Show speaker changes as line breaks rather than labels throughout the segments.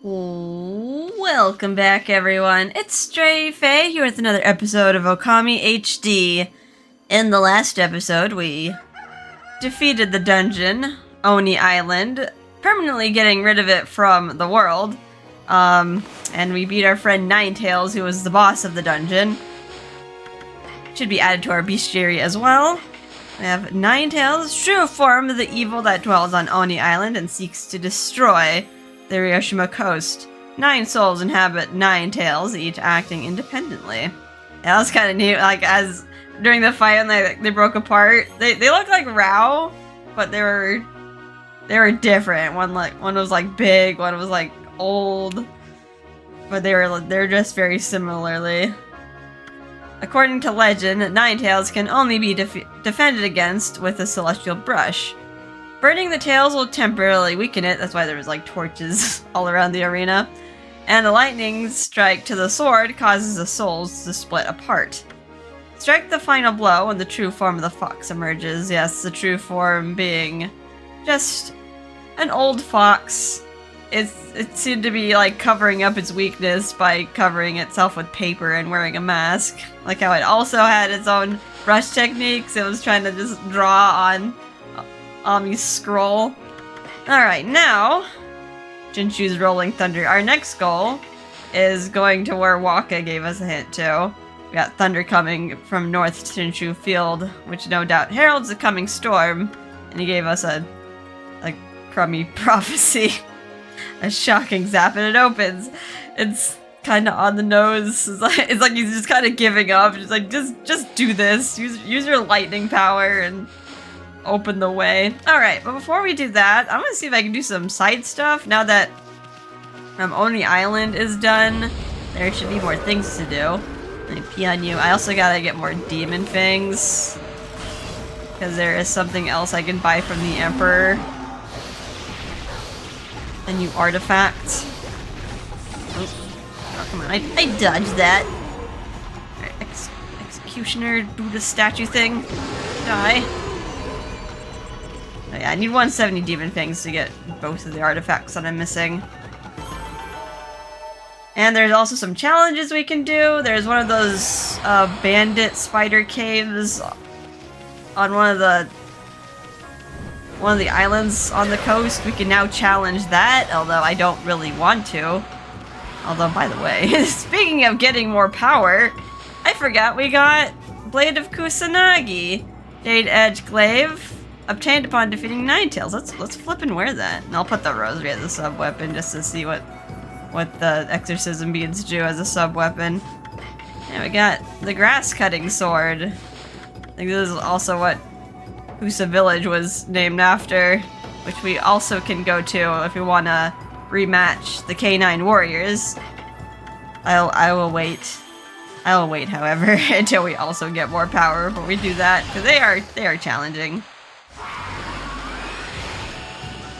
Welcome back, everyone. It's Stray Faye here with another episode of Okami HD. In the last episode, we defeated the dungeon, Oni Island, permanently getting rid of it from the world. And we beat our friend Ninetails, who was the boss of the dungeon. Should be added to our bestiary as well. We have Ninetails, true form of the evil that dwells on Oni Island and seeks to destroy the Ryoshima coast. 9 souls inhabit Ninetails, each acting independently. Yeah, that was kind of neat. Like, as during the fight and they broke apart, they look like Rao, but they were different. One was like big, one was like old, but they're just very similarly. According to legend, Ninetails can only be defended against with a celestial brush. Burning the tails will temporarily weaken it, that's why there was like torches all around the arena. And a lightning strike to the sword causes the souls to split apart. Strike the final blow when the true form of the fox emerges. Yes, the true form being just an old fox. It seemed to be like covering up its weakness by covering itself with paper and wearing a mask. Like how it also had its own brush techniques. It was trying to just draw on Ami's scroll. Alright, now Jinshu's Rolling Thunder. Our next goal is going to where Waka gave us a hint to. We got thunder coming from North Jinshu Field, which no doubt heralds the coming storm, and he gave us a crummy prophecy. A shocking zap, and it opens. It's kind of on the nose. It's like he's just kind of giving up. He's like, just do this. Use your lightning power and open the way. Alright, but before we do that, I'm gonna see if I can do some side stuff. Now that Oni Island is done, there should be more things to do. Let me pee on you. I also gotta get more demon fangs, because there is something else I can buy from the Emperor. A new artifact. Oh, come on, I dodged that. Alright, executioner Buddha statue thing. Die. Oh, yeah, I need 170 demon fangs to get both of the artifacts that I'm missing. And there's also some challenges we can do. There's one of those bandit spider caves on one of the islands on the coast. We can now challenge that, although I don't really want to. Although, by the way, speaking of getting more power, I forgot we got Blade of Kusanagi. Jade Edge Glaive. Obtained upon defeating Ninetails. Let's flip and wear that. And I'll put the rosary as a sub-weapon just to see what the exorcism beads do as a sub-weapon. And we got the grass-cutting sword. I think this is also what Husa Village was named after, which we also can go to if we want to rematch the K9 Warriors. I will wait. I will wait, however, until we also get more power before we do that, because they are challenging.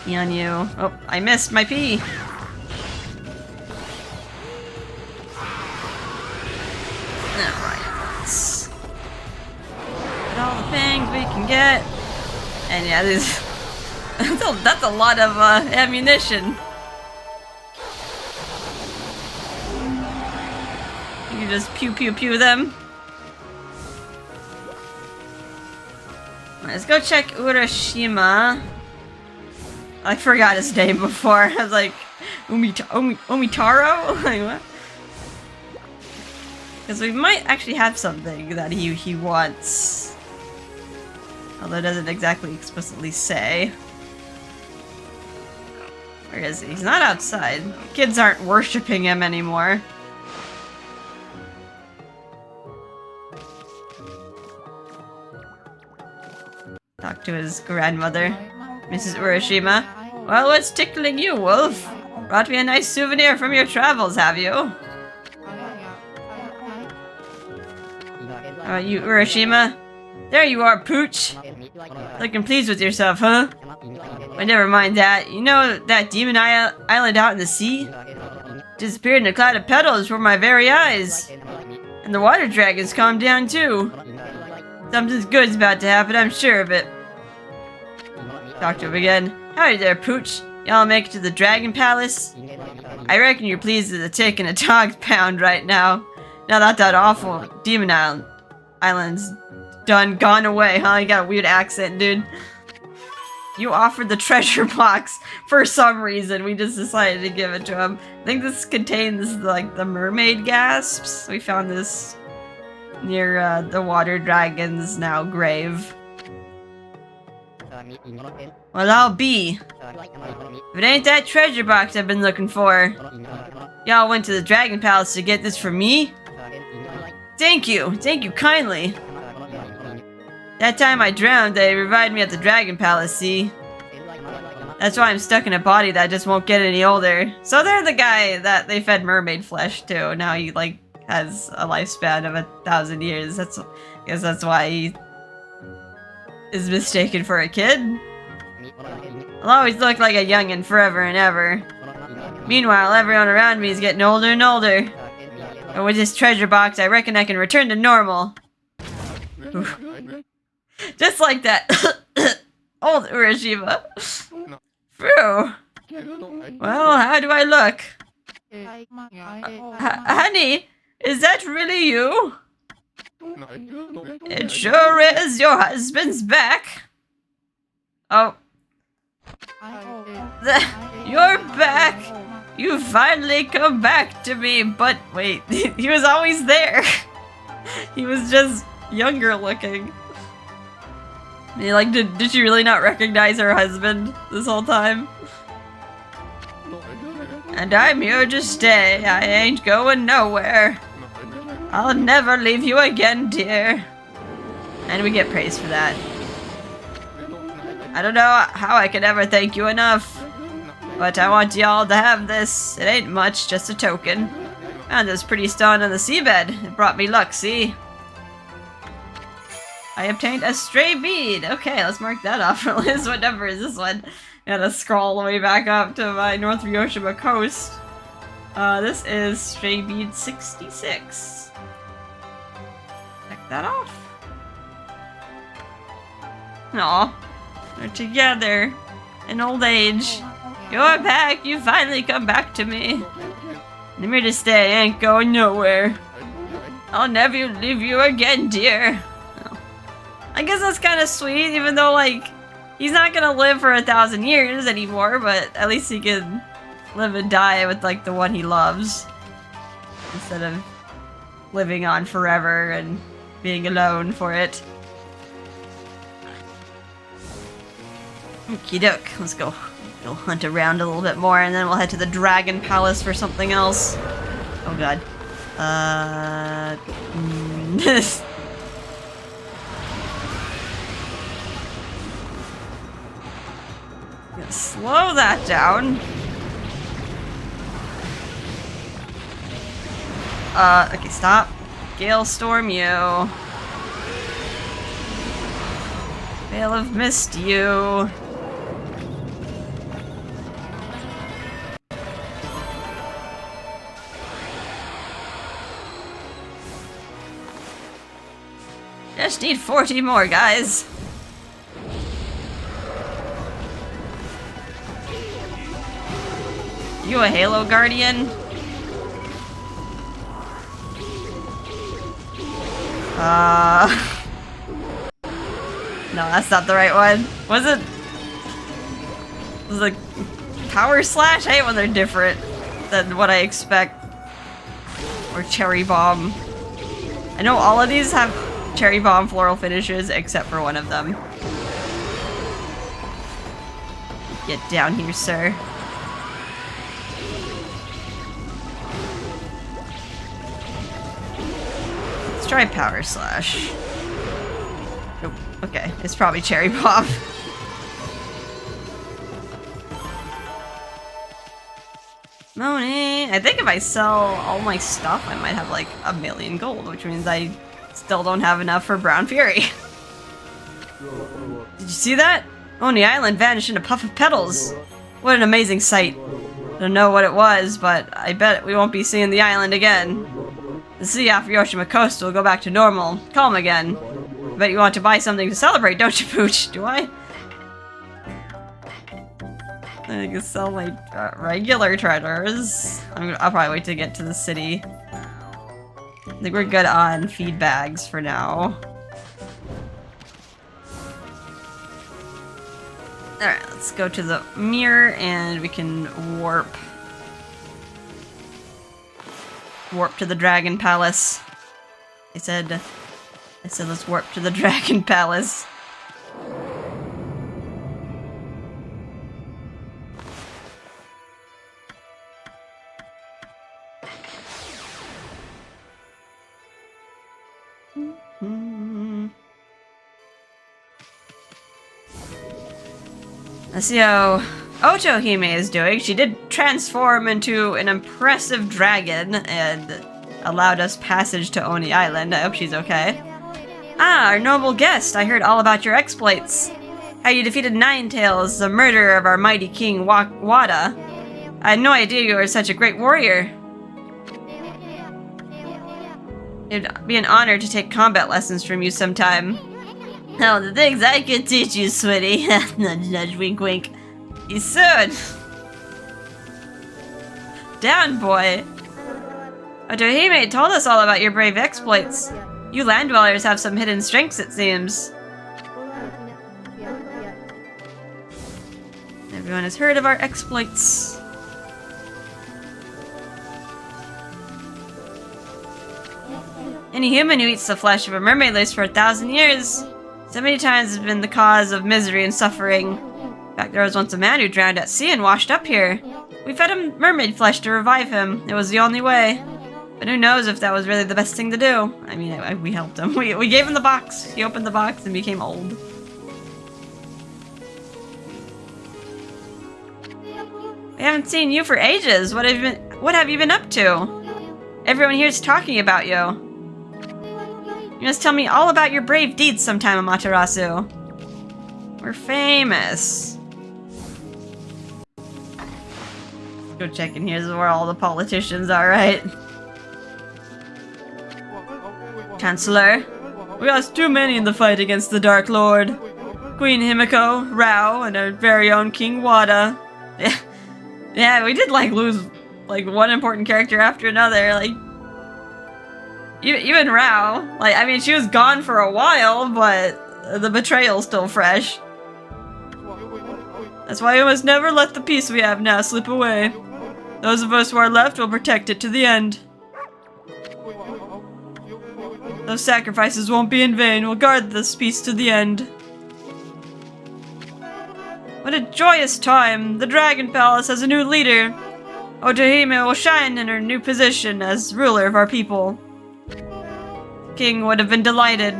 Pee on you. Oh, I missed my pee. Alright, let's get all the things we can get. And yeah, that's a lot of ammunition. You can just pew pew pew them. Let's go check Urashima. I forgot his name before. I was like, Umitaro? Like, what? Because we might actually have something that he wants. Although it doesn't exactly explicitly say. Where is he? He's not outside. Kids aren't worshipping him anymore. Talk to his grandmother, Mrs. Urashima. Well, what's tickling you, Wolf? Brought me a nice souvenir from your travels, have you? How about you, Urashima? There you are, Pooch! Looking pleased with yourself, huh? But never mind that. You know that demon island out in the sea? Disappeared in a cloud of petals before my very eyes. And the water dragon's calmed down too. Something good's about to happen, I'm sure of it. Talk to him again. Howdy there, Pooch. Y'all make it to the Dragon Palace? I reckon you're pleased with the taking a dog's pound right now. Now that awful Demon Island's gone away, huh? You got a weird accent, dude. You offered the treasure box for some reason. We just decided to give it to him. I think this contains, like, the mermaid gasps. We found this near the water dragon's now grave. Well, I'll be. If it ain't that treasure box I've been looking for. Y'all went to the Dragon Palace to get this from me? Thank you kindly. That time I drowned, they revived me at the Dragon Palace, see? That's why I'm stuck in a body that just won't get any older. So they're the guy that they fed mermaid flesh to. Now he, like, has a lifespan of 1,000 years. I guess that's why he is mistaken for a kid. I'll always look like a youngin' forever and ever. Meanwhile, everyone around me is getting older and older. But with this treasure box, I reckon I can return to normal. Just like that. Old Urashiba. Phew. Well, how do I look? Honey, is that really you? It sure is. Your husband's back. Oh. You're back. You finally come back to me. But wait, he was always there. He was just younger looking. I mean, like, did she really not recognize her husband this whole time? And I'm here to stay. I ain't going nowhere. I'll never leave you again, dear. And we get praise for that. I don't know how I could ever thank you enough. But I want y'all to have this. It ain't much, just a token. Found this pretty stone on the seabed. It brought me luck, see? I obtained a stray bead. Okay, let's mark that off our list. What number is this one? I gotta scroll all the way back up to my North Ryoshima coast. This is stray bead 66. Check that off. Aw, we're together in old age. You're back. You finally come back to me. I'm here to stay. I ain't going nowhere. I'll never leave you again, dear. I guess that's kind of sweet, even though, like, he's not gonna live for 1,000 years anymore, but at least he can live and die with, like, the one he loves. Instead of living on forever and being alone for it. Okie doke, let's go hunt around a little bit more, and then we'll head to the Dragon Palace for something else. Oh god. Slow that down. Okay, stop. Gale storm you. Veil of Mist you. Just need 40 more, guys. You a Halo Guardian? No, that's not the right one. Was it? Was it Power Slash? I hate when they're different than what I expect. Or Cherry Bomb. I know all of these have Cherry Bomb floral finishes except for one of them. Get down here, sir. Try Power Slash. Oh, okay, it's probably Cherry Bomb. Moni! I think if I sell all my stuff, I might have like 1,000,000 gold, which means I still don't have enough for Brown Fury. Did you see that? Oni Island vanished in a puff of petals. What an amazing sight. Don't know what it was, but I bet we won't be seeing the island again. The sea off Ryoshima coast will go back to normal, calm again. I bet you want to buy something to celebrate, don't you, Pooch? Do I? I can sell like regular treasures. I'll probably wait to get to the city. I think we're good on feed bags for now. Alright, let's go to the mirror and we can warp. Warp to the Dragon Palace. I said let's warp to the Dragon Palace. Let's see how Otohime is doing. She did transform into an impressive dragon and allowed us passage to Oni Island. I hope she's okay. Ah, our noble guest. I heard all about your exploits. How you defeated Ninetails, the murderer of our mighty king Wada. I had no idea you were such a great warrior. It'd be an honor to take combat lessons from you sometime. Oh, the things I could teach you, Switty. Nudge, nudge, wink, wink. You soon. Down, boy. Otohime told us all about your brave exploits. You land dwellers have some hidden strengths, it seems. Everyone has heard of our exploits. Any human who eats the flesh of a mermaid lives for 1,000 years. So many times has been the cause of misery and suffering. In fact, there was once a man who drowned at sea and washed up here. We fed him mermaid flesh to revive him. It was the only way. But who knows if that was really the best thing to do. I mean, we helped him. We gave him the box. He opened the box and became old. We haven't seen you for ages. What have you been up to? Everyone here's talking about you. You must tell me all about your brave deeds sometime, Amaterasu. We're famous. Let's go check in here. This is where all the politicians are, right? Chancellor, we lost too many in the fight against the Dark Lord. Queen Himiko, Rao, and our very own King Wada. Yeah, we did lose one important character after another. Even Rao. I mean, she was gone for a while, but the betrayal's still fresh. That's why we must never let the peace we have now slip away. Those of us who are left will protect it to the end. Those sacrifices won't be in vain. We'll guard this peace to the end. What a joyous time! The Dragon Palace has a new leader. Otohime will shine in her new position as ruler of our people. King would have been delighted.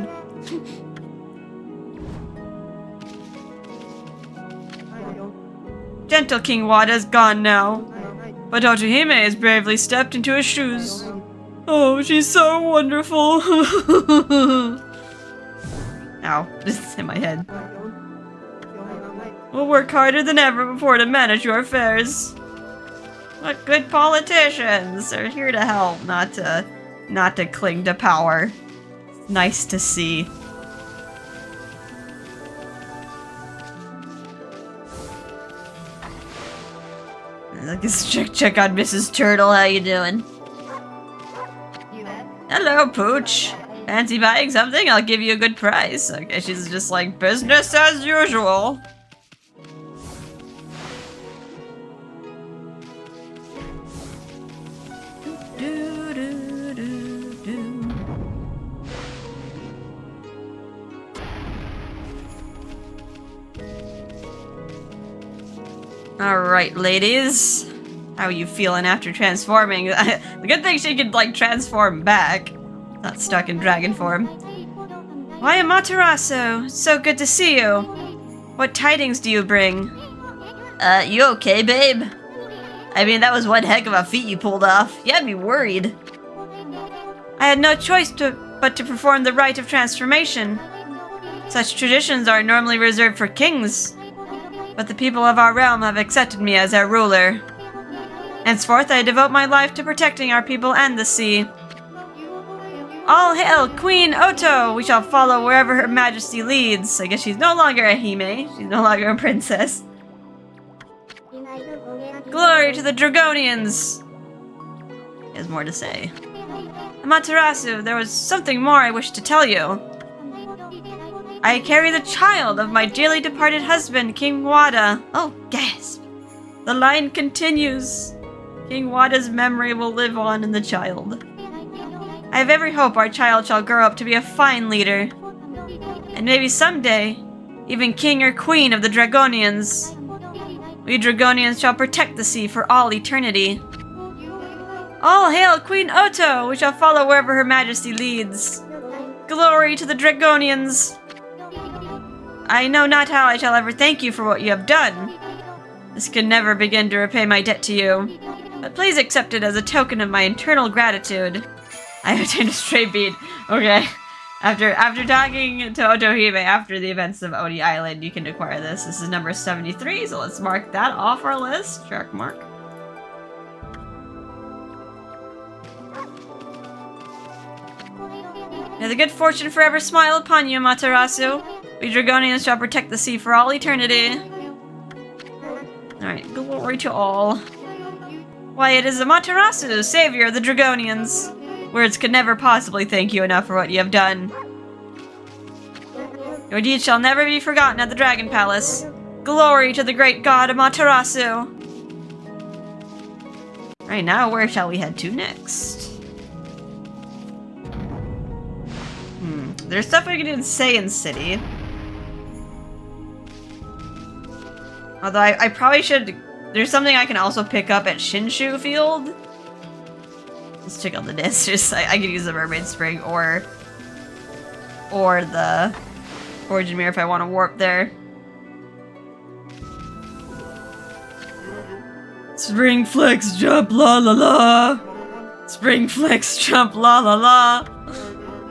Gentle King Wada is gone now, but Otohime has bravely stepped into his shoes. Oh, she's so wonderful. Ow, this is in my head. We'll work harder than ever before to manage your affairs. What good politicians! They're here to help, not to cling to power. It's nice to see. Let's check on Mrs. Turtle. How you doing? Hello, Pooch. Fancy buying something? I'll give you a good price. Okay, she's just like business as usual. Alright, ladies. How are you feeling after transforming? The good thing she could, transform back. Not stuck in dragon form. Why, Amaterasu? So good to see you. What tidings do you bring? You okay, babe? I mean, that was one heck of a feat you pulled off. You had me worried. I had no choice but to perform the rite of transformation. Such traditions are normally reserved for kings. But the people of our realm have accepted me as their ruler. Henceforth, I devote my life to protecting our people and the sea. All hail Queen Oto! We shall follow wherever her majesty leads. I guess she's no longer a hime. She's no longer a princess. Glory to the Dragonians! He has more to say. Amaterasu, there was something more I wish to tell you. I carry the child of my dearly departed husband, King Wada. Oh, gasp. The line continues. King Wada's memory will live on in the child. I have every hope our child shall grow up to be a fine leader. And maybe someday, even king or queen of the Dragonians. We Dragonians shall protect the sea for all eternity. All hail Queen Oto! We shall follow wherever Her Majesty leads. Glory to the Dragonians! I know not how I shall ever thank you for what you have done. This can never begin to repay my debt to you. But please accept it as a token of my eternal gratitude. I have obtained a stray bead. Okay. After talking to Otohime after the events of Oni Island, you can acquire this. This is number 73, so let's mark that off our list. Check mark. May the good fortune forever smile upon you, Amaterasu. We Dragonians shall protect the sea for all eternity. Alright, glory to all. Why, it is Amaterasu, savior of the Dragonians. Words could never possibly thank you enough for what you have done. Your deeds shall never be forgotten at the Dragon Palace. Glory to the great god Amaterasu. Right now, where shall we head to next? There's stuff we can do in Saiyan City. Although I probably should... There's something I can also pick up at Shinshu Field. Let's check out the dancers. I could use the Mermaid Spring or the Origin Mirror if I want to warp there. Spring Flex Jump La La La! Spring Flex Jump La La La!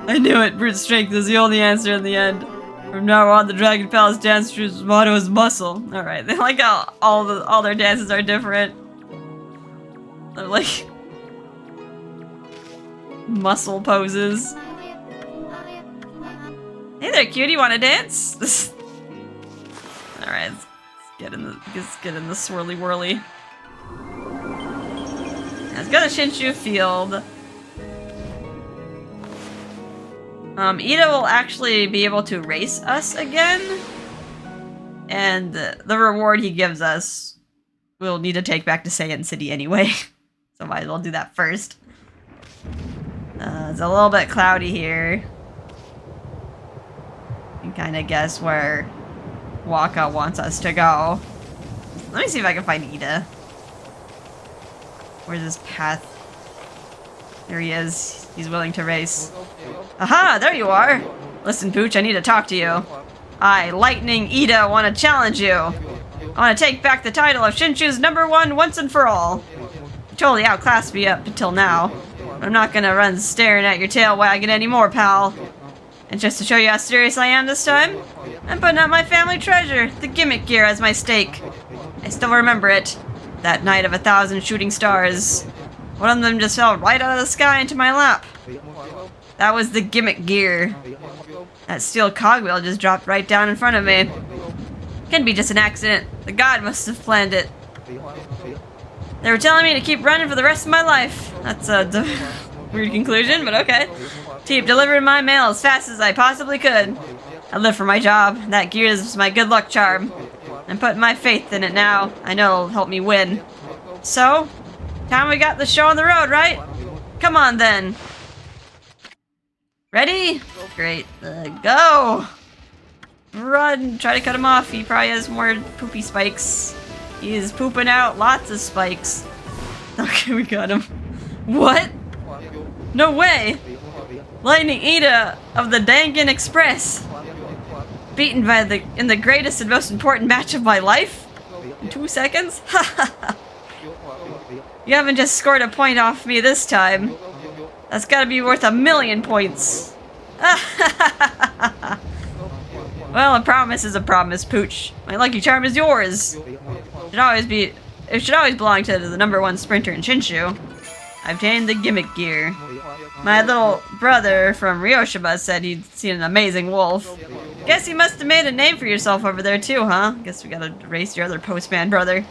I knew it! Brute strength is the only answer in the end. From now on, the Dragon Palace dance troupe's motto is muscle. Alright, they like how all their dances are different. They're like... muscle poses. Hey there, cutie, wanna dance? Alright, let's get in the swirly whirly. Let's go to Shinshu Field. Ida will actually be able to race us again. And the reward he gives us, we'll need to take back to Saiyan City anyway. So might as well do that first. It's a little bit cloudy here. You can kind of guess where Waka wants us to go. Let me see if I can find Ida. Where's his path? There he is. He's willing to race. Aha! There you are! Listen, Pooch, I need to talk to you. I, Lightning Ida, want to challenge you. I want to take back the title of Shinshu's #1 once and for all. You totally outclassed me up until now. I'm not gonna run staring at your tail wagging anymore, pal. And just to show you how serious I am this time, I'm putting out my family treasure, the gimmick gear, as my stake. I still remember it. That night of 1,000 shooting stars. One of them just fell right out of the sky into my lap. That was the gimmick gear. That steel cogwheel just dropped right down in front of me. Can be just an accident. The god must have planned it. They were telling me to keep running for the rest of my life. That's a weird conclusion, but okay. Keep delivering my mail as fast as I possibly could. I live for my job. That gear is my good luck charm. I'm putting my faith in it now. I know it'll help me win. So, time we got the show on the road, right? Come on then. Ready? Great. Go! Run! Try to cut him off. He probably has more poopy spikes. He's pooping out lots of spikes. Okay, we got him. What? No way! Lightning Ida of the Dangan Express. Beaten in the greatest and most important match of my life? In 2 seconds? You haven't just scored a point off me this time. That's gotta be worth 1,000,000 points. Well, a promise is a promise, Pooch. My lucky charm is yours. It should always belong to the #1 sprinter in Shinshu. I obtained the gimmick gear. My little brother from Ryoshima said he'd seen an amazing wolf. Guess you must have made a name for yourself over there too, huh? Guess we gotta race your other postman brother.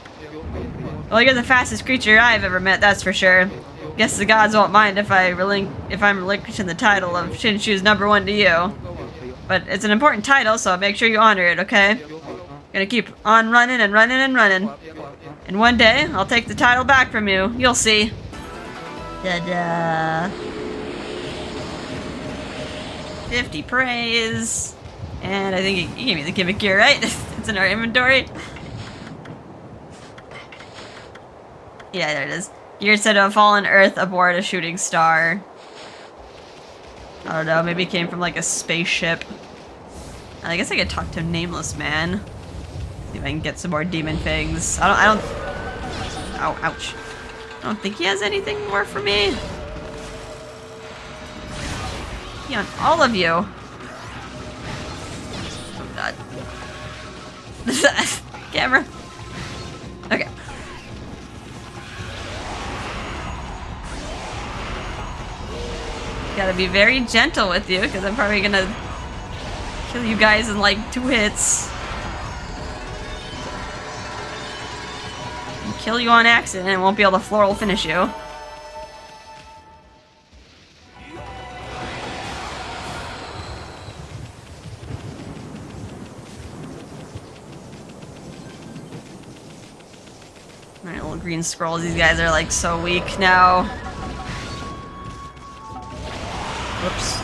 Well, you're the fastest creature I've ever met, that's for sure. Guess the gods won't mind if I'm relinquishing the title of Shinshu's #1 to you. But it's an important title, so make sure you honor it, okay? Gonna keep on running and running and running. And one day, I'll take the title back from you. You'll see. Ta-da. 50 praise. And I think he gave me the gimmick gear, right? It's in our inventory. Yeah, there it is. Gear said to fallen Earth aboard a shooting star. I don't know, maybe it came from like a spaceship. I guess I could talk to Nameless Man. See if I can get some more demon things. I don't Ow, ouch. I don't think he has anything more for me. Yeah, on all of you. Oh god. Camera. Okay. Gotta be very gentle with you, because I'm probably gonna kill you guys in like 2 hits. And kill you on accident and won't be able to floral finish you. Alright, little green scrolls. These guys are like so weak now. Whoops.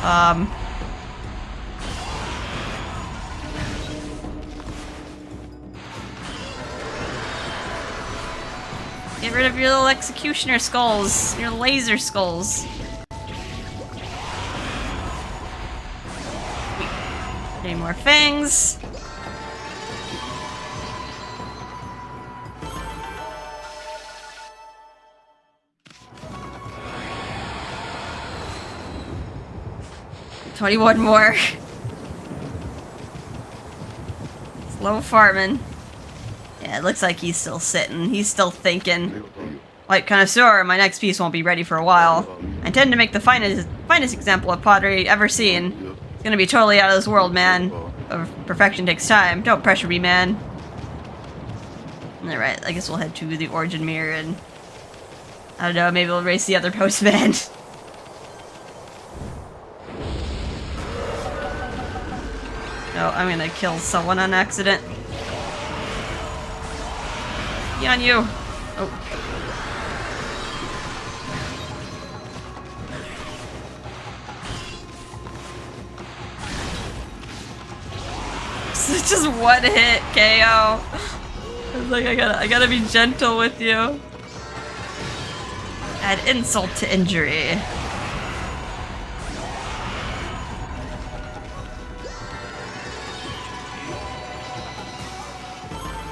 Get rid of your little executioner skulls. Your laser skulls. Any more fangs? $21 more. Slow farming. Yeah, it looks like he's still sitting. He's still thinking. White connoisseur, my next piece won't be ready for a while. I intend to make the finest example of pottery ever seen. It's gonna be totally out of this world, man. Perfection takes time. Don't pressure me, man. Alright, I guess we'll head to the origin mirror and... I don't know, maybe we'll race the other postman. No, I'm gonna kill someone on accident. Be on you. Oh. It's just one hit KO. I was like, I gotta be gentle with you. Add insult to injury.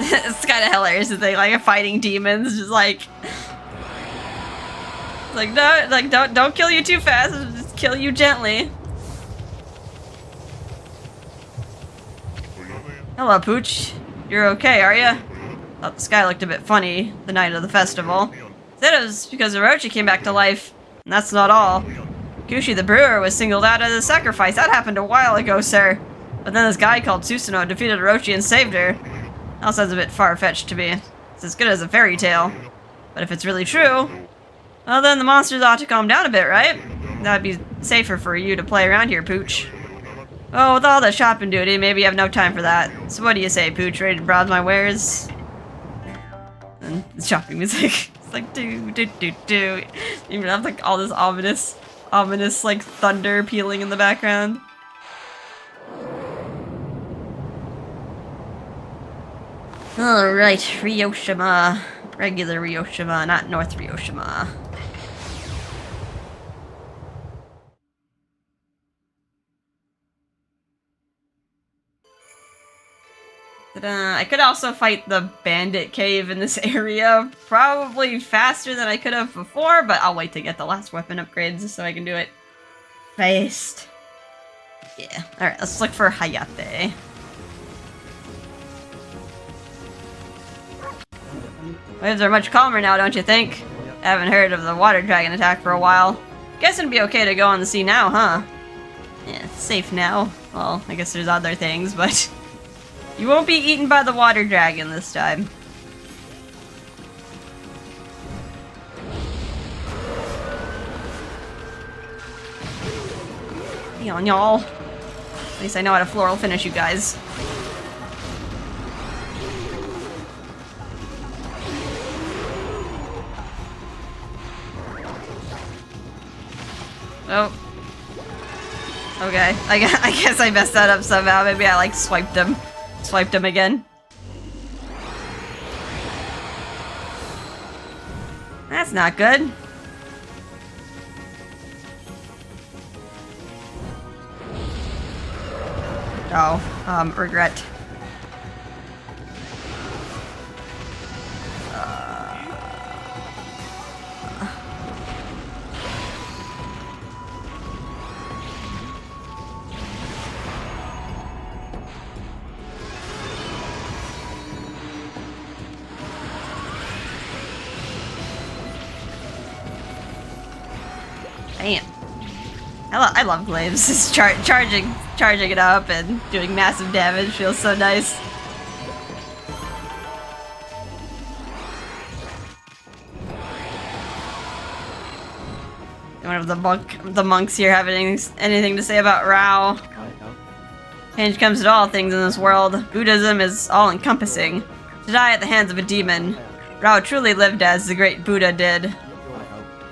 It's kind of hilarious to think like fighting demons, just like no, like don't kill you too fast, just kill you gently. Hello, Pooch. You're okay, are ya? Thought the sky looked a bit funny the night of the festival. Said it was because Orochi came back to life, and that's not all. Kushi the brewer was singled out as a sacrifice. That happened a while ago, sir. But then this guy called Susanoo defeated Orochi and saved her. That sounds a bit far-fetched to me. It's as good as a fairy tale. But if it's really true, well then the monsters ought to calm down a bit, right? That'd be safer for you to play around here, Pooch. Oh, with all the shopping duty, maybe you have no time for that. So what do you say, Pooch? Ready to browse my wares? And the shopping music. It's like do. You even have like all this ominous like thunder pealing in the background. Alright, Ryoshima. Regular Ryoshima, not North Ryoshima. I could also fight the bandit cave in this area probably faster than I could have before, but I'll wait to get the last weapon upgrades so I can do it fast. Yeah, alright, let's look for Hayate. Waves are much calmer now, don't you think? I haven't heard of the water dragon attack for a while. Guess it'd be okay to go on the sea now, huh? Yeah, it's safe now. Well, I guess there's other things, but... You won't be eaten by the water dragon this time. Y'all. At least I know how to floral finish you guys. Oh. Okay. I guess I messed that up somehow. Maybe I like swiped him. Swiped him again. That's not good. Oh, regret. Damn. I love glaives. Just charging it up and doing massive damage feels so nice. One of the monks here have anything to say about Rao? Change comes to all things in this world. Buddhism is all-encompassing. To die at the hands of a demon. Rao truly lived as the great Buddha did.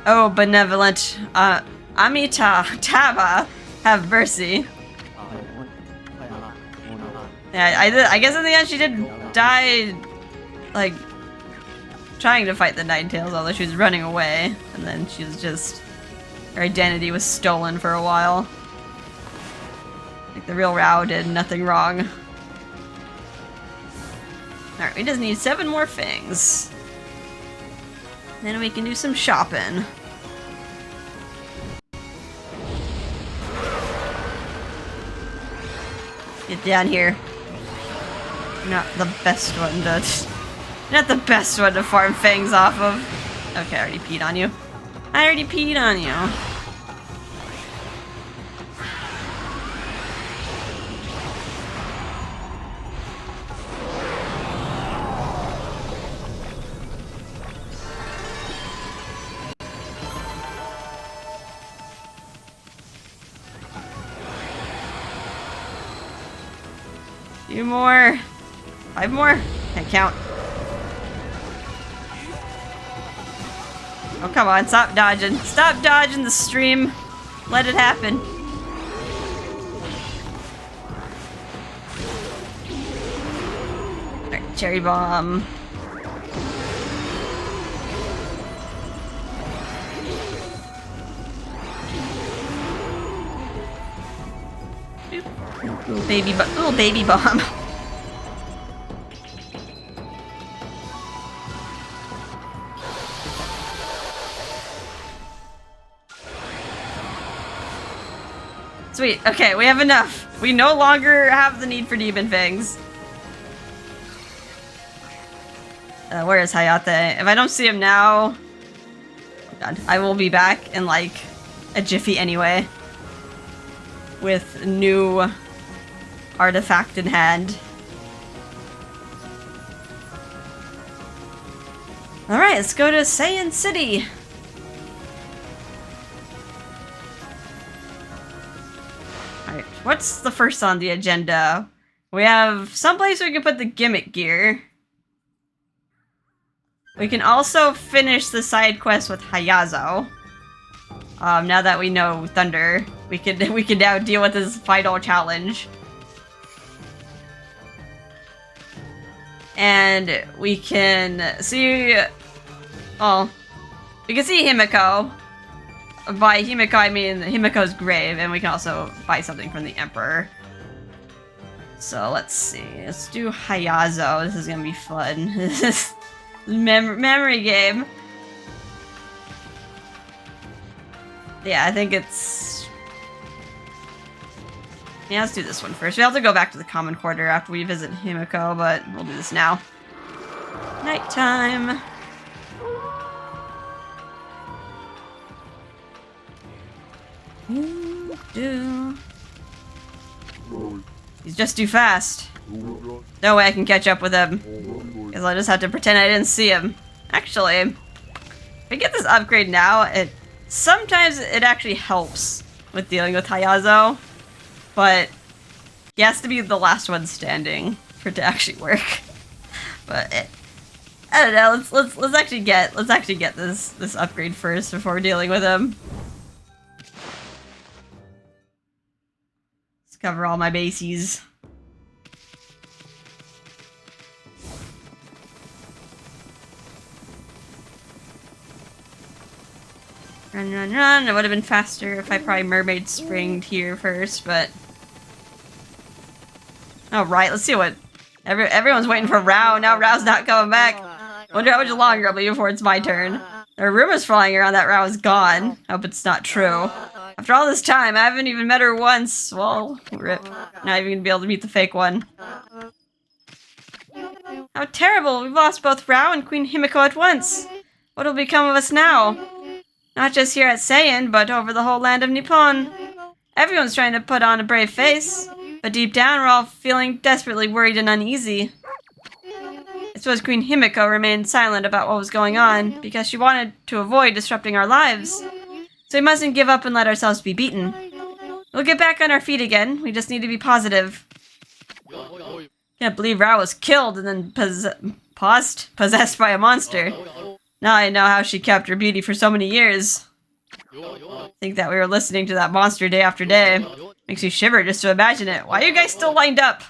Oh, benevolent Amitabha, have mercy. Yeah, I guess in the end she did die, like, trying to fight the Ninetales, although she was running away. And then she was just... her identity was stolen for a while. Like, the real Rao did nothing wrong. Alright, we just need 7 more things. Then we can do some shopping. Get down here. Not the best one to... not the best one to farm fangs off of. Okay, I already peed on you. I already peed on you. Few more. 5 more? Can't count. Oh, come on. Stop dodging. Stop dodging the stream. Let it happen. Alright, cherry bomb. Little baby bomb. Sweet. Okay, we have enough. We no longer have the need for demon fangs. Where is Hayate? If I don't see him now... oh god, I will be back in like a jiffy anyway. With new artifact in hand. Alright, let's go to Saiyan City. Alright, what's the first on the agenda? We have someplace we can put the gimmick gear. We can also finish the side quest with Hayazo. Now that we know Thunder, we can now deal with this final challenge. And we can see... well, we can see Himiko. By Himiko, I mean Himiko's grave, and we can also buy something from the Emperor. So let's see. Let's do Hayazo. This is gonna be fun. This is memory game. Yeah, I think it's... yeah, let's do this one first. We have to go back to the common quarter after we visit Himiko, but we'll do this now. Nighttime. He's just too fast. No way I can catch up with him. Because I'll just have to pretend I didn't see him. Actually, if I get this upgrade now, sometimes it actually helps with dealing with Hayazo, but he has to be the last one standing for it to actually work. But I don't know. Let's actually get this upgrade first before dealing with him. Let's cover all my bases. Run, run, run. It would have been faster if I probably mermaid springed here first, but... Alright, let's see what... Everyone's waiting for Rao. Now Rao's not coming back. Wonder how much longer it'll be before it's my turn. There are rumors flying around that Rao is gone. Hope it's not true. After all this time, I haven't even met her once. Well, rip. Not even gonna be able to meet the fake one. How terrible! We've lost both Rao and Queen Himiko at once. What'll become of us now? Not just here at Seiin, but over the whole land of Nippon. Everyone's trying to put on a brave face, but deep down we're all feeling desperately worried and uneasy. I suppose Queen Himiko remained silent about what was going on, because she wanted to avoid disrupting our lives. So we mustn't give up and let ourselves be beaten. We'll get back on our feet again, we just need to be positive. Can't believe Rao was killed and then possessed by a monster. Now I know how she kept her beauty for so many years. Think that we were listening to that monster day after day. Makes me shiver just to imagine it. Why are you guys still lined up?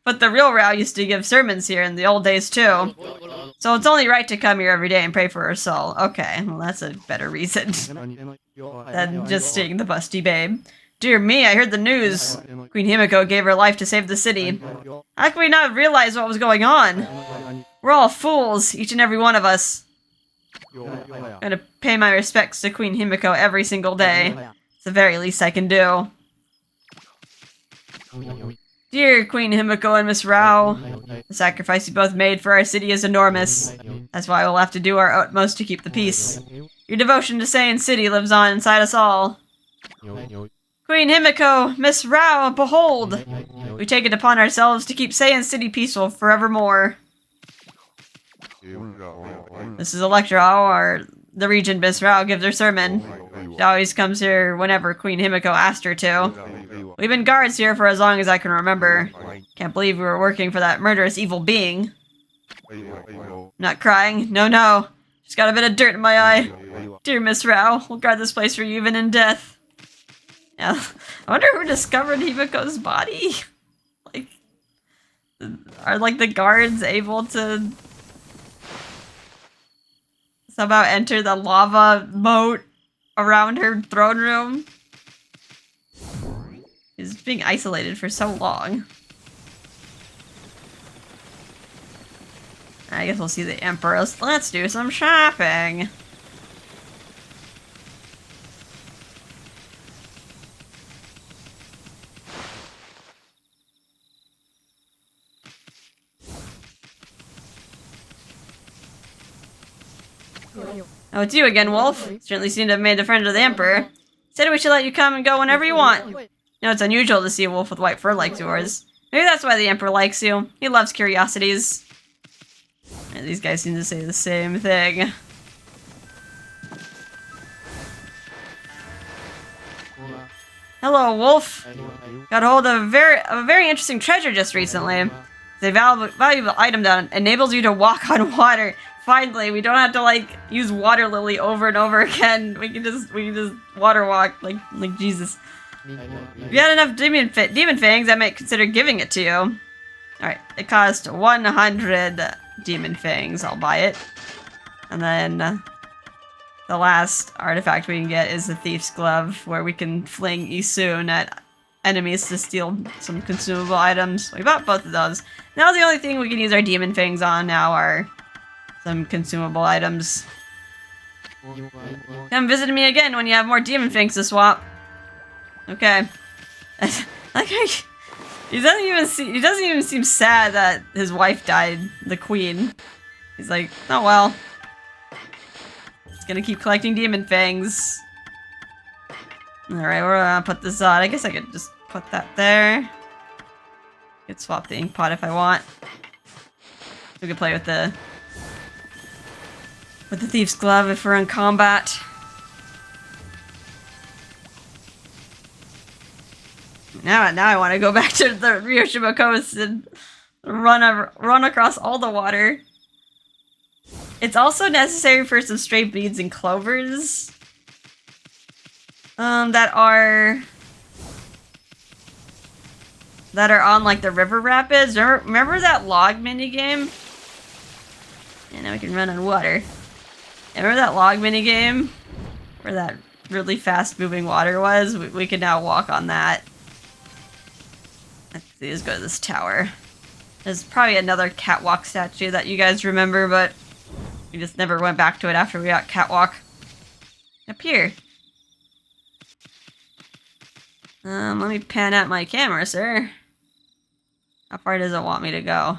But the real Rao used to give sermons here in the old days too. So it's only right to come here every day and pray for her soul. Okay, well that's a better reason than just seeing the busty babe. Dear me, I heard the news. Queen Himiko gave her life to save the city. How could we not realize what was going on? We're all fools, each and every one of us. I'm gonna pay my respects to Queen Himiko every single day. It's the very least I can do. Dear Queen Himiko and Miss Rao, the sacrifice you both made for our city is enormous. That's why we'll have to do our utmost to keep the peace. Your devotion to Seiin City lives on inside us all. Queen Himiko, Miss Rao, behold! We take it upon ourselves to keep Seiin City peaceful forevermore. This is Electra, or the Regent Miss Rao gives her sermon. She always comes here whenever Queen Himiko asked her to. We've been guards here for as long as I can remember. Can't believe we were working for that murderous evil being. Not crying. No, no. Just got a bit of dirt in my eye. Dear Miss Rao, we'll guard this place for you even in death. Yeah. I wonder who discovered Himiko's body? Like, are like the guards able to somehow enter the lava moat around her throne room? She's being isolated for so long. I guess we'll see the Empress. Let's do some shopping. Oh, it's you again, Wolf. Certainly seem to have made a friend of the Emperor. Said we should let you come and go whenever you want. You know, it's unusual to see a wolf with white fur like yours. Maybe that's why the Emperor likes you. He loves curiosities. And these guys seem to say the same thing. Hello, Wolf. Got hold of a very interesting treasure just recently. It's a valuable item that enables you to walk on water. Finally, we don't have to like use water lily over and over again. We can just water walk like Jesus. If you had enough demon fangs, I might consider giving it to you. All right, it cost 100 demon fangs. I'll buy it. And then the last artifact we can get is the Thief's Glove, where we can fling Isun at enemies to steal some consumable items. We bought both of those. Now the only thing we can use our demon fangs on now are some consumable items. Come visit me again when you have more demon fangs to swap. Okay. Like he doesn't even seem sad that his wife died, the queen. He's like, oh well. Just gonna keep collecting demon fangs. Alright, we're gonna put this on. I guess I could just put that there. Could swap the ink pot if I want. We could play with the Thief's Glove if we're in combat. Now I want to go back to the Ryoshima coast and run across all the water. It's also necessary for some stray beads and clovers. That are on like the river rapids. Remember that log minigame? And now we can run on water. Remember that log minigame? Where that really fast moving water was? We can now walk on that. Let's see, let's go to this tower. There's probably another catwalk statue that you guys remember, but we just never went back to it after we got catwalk. Up here. Let me pan out my camera, sir. How far does it want me to go?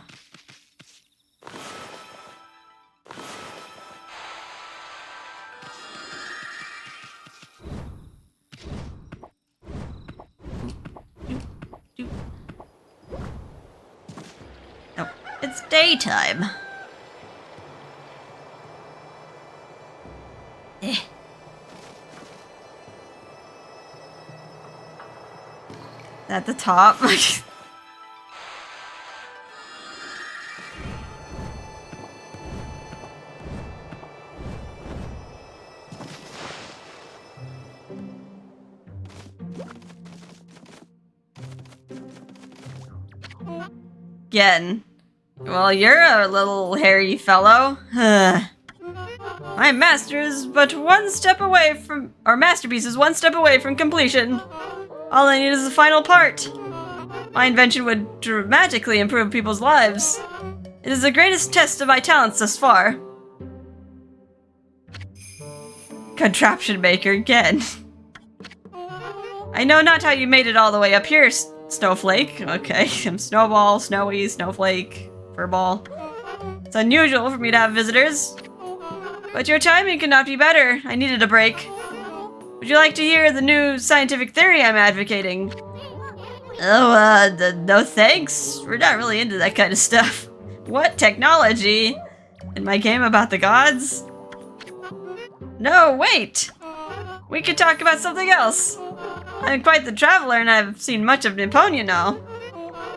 Oh, it's daytime. At the top. Again. Well, you're a little hairy fellow. My masterpiece is one step away from completion. All I need is the final part. My invention would dramatically improve people's lives. It is the greatest test of my talents thus far. Contraption maker again. I know not how you made it all the way up here, Snowflake. Okay, I'm Snowball, Snowy, Snowflake, Furball. It's unusual for me to have visitors. But your timing could not be better. I needed a break. Would you like to hear the new scientific theory I'm advocating? Oh, no thanks. We're not really into that kind of stuff. What technology? In my game about the gods? No, wait! We could talk about something else. I'm quite the traveler and I've seen much of Nippon, you know.